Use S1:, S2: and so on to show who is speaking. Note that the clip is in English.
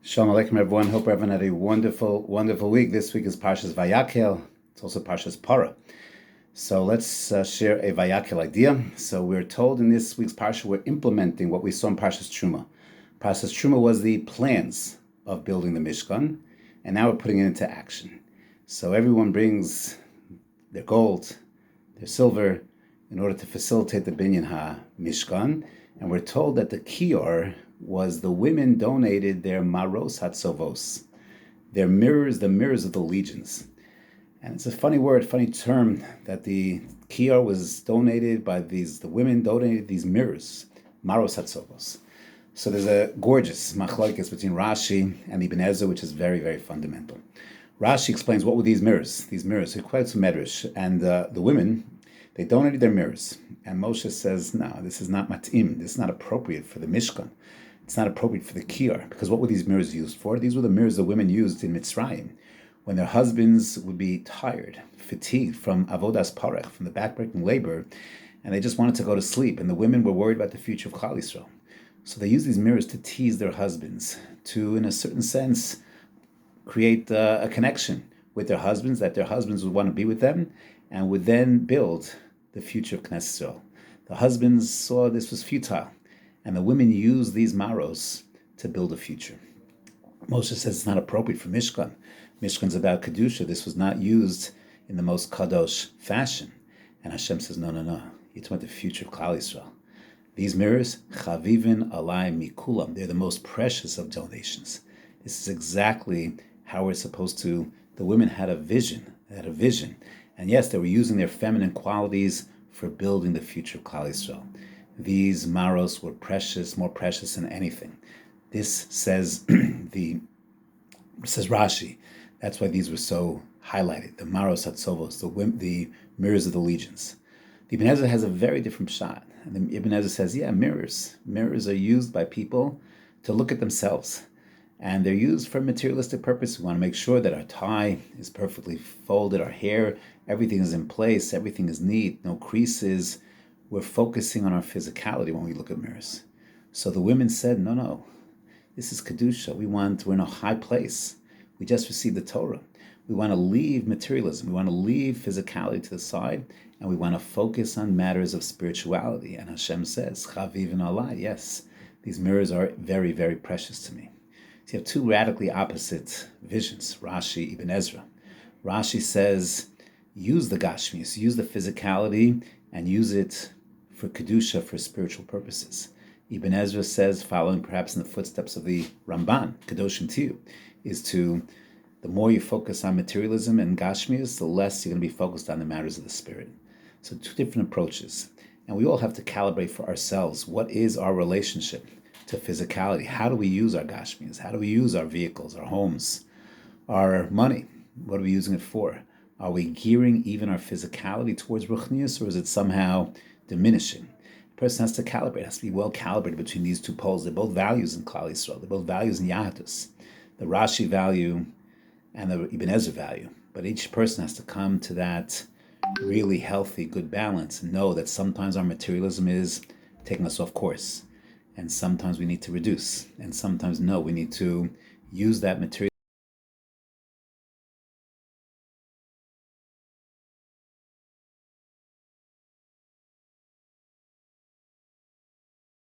S1: Shalom Aleichem, everyone. Hope everyone had a wonderful, wonderful week. This week is Parshas Vayakhel. It's also Parshas Para. So let's share a Vayakhel idea. So we're told in this week's Parsha, we're implementing what we saw in Parshas Truma. Parshas Truma was the plans of building the Mishkan, and now we're putting it into action. So everyone brings their gold, their silver, in order to facilitate the Binyan HaMishkan. And we're told that the Kior was the women donated their maros hatzovos, their mirrors, the mirrors of the legions. And it's a funny word, funny term, that the Kior was donated by the women donated these mirrors, maros hatzovos. So there's a gorgeous machlokes between Rashi and Ibn Ezra, which is very, very fundamental. Rashi explains what were these mirrors. These mirrors, he quotes Medrash, and the women, they donated their mirrors. And Moshe says, no, this is not mat'im, this is not appropriate for the Mishkan. It's not appropriate for the Kior, because what were these mirrors used for? These were the mirrors the women used in Mitzrayim, when their husbands would be tired, fatigued from avodas parech, from the backbreaking labor, and they just wanted to go to sleep, and the women were worried about the future of Klal Yisrael. So they used these mirrors to tease their husbands, to, in a certain sense, create a connection with their husbands, that their husbands would want to be with them, and would then build the future of Knesset Yisrael. The husbands saw this was futile, and the women used these maros to build a future. Moshe says it's not appropriate for Mishkan. Mishkan's about Kedusha. This was not used in the most kadosh fashion. And Hashem says, no. You're talking about the future of Klal Yisrael. These mirrors, chavivin alai mikulam, they're the most precious of donations. This is exactly how we're supposed to. The women had a vision. And yes, they were using their feminine qualities for building the future of Klal Yisrael. These maros were precious, more precious than anything. This says says Rashi. That's why these were so highlighted. The maros hatzovos, the mirrors of the legions. The Ibn Ezra has a very different shot. And the Ibn Ezra says, mirrors. Mirrors are used by people to look at themselves. And they're used for materialistic purpose. We want to make sure that our tie is perfectly folded, our hair, everything is in place, everything is neat, no creases. We're focusing on our physicality when we look at mirrors. So the women said, no, this is Kedusha. We're in a high place. We just received the Torah. We want to leave materialism. We want to leave physicality to the side, and we want to focus on matters of spirituality. And Hashem says, Chaviv and Allah, yes, these mirrors are very, very precious to me. So you have two radically opposite visions, Rashi, Ibn Ezra. Rashi says, use the Gashmius, use the physicality, and use it for Kedusha, for spiritual purposes. Ibn Ezra says, following perhaps in the footsteps of the Ramban, Kedoshim Tiyu, is to, the more you focus on materialism and Gashmius, the less you're going to be focused on the matters of the spirit. So two different approaches. And we all have to calibrate for ourselves. What is our relationship to physicality? How do we use our Gashmius? How do we use our vehicles, our homes, our money? What are we using it for? Are we gearing even our physicality towards Ruchnius, or is it somehow diminishing? A person has to calibrate, has to be well calibrated between these two poles. They're both values in Klal Yisrael. They're both values in Yahatus. The Rashi value and the Ibn Ezra value. But each person has to come to that really healthy, good balance and know that sometimes our materialism is taking us off course. And sometimes we need to reduce. And sometimes, no, we need to use that material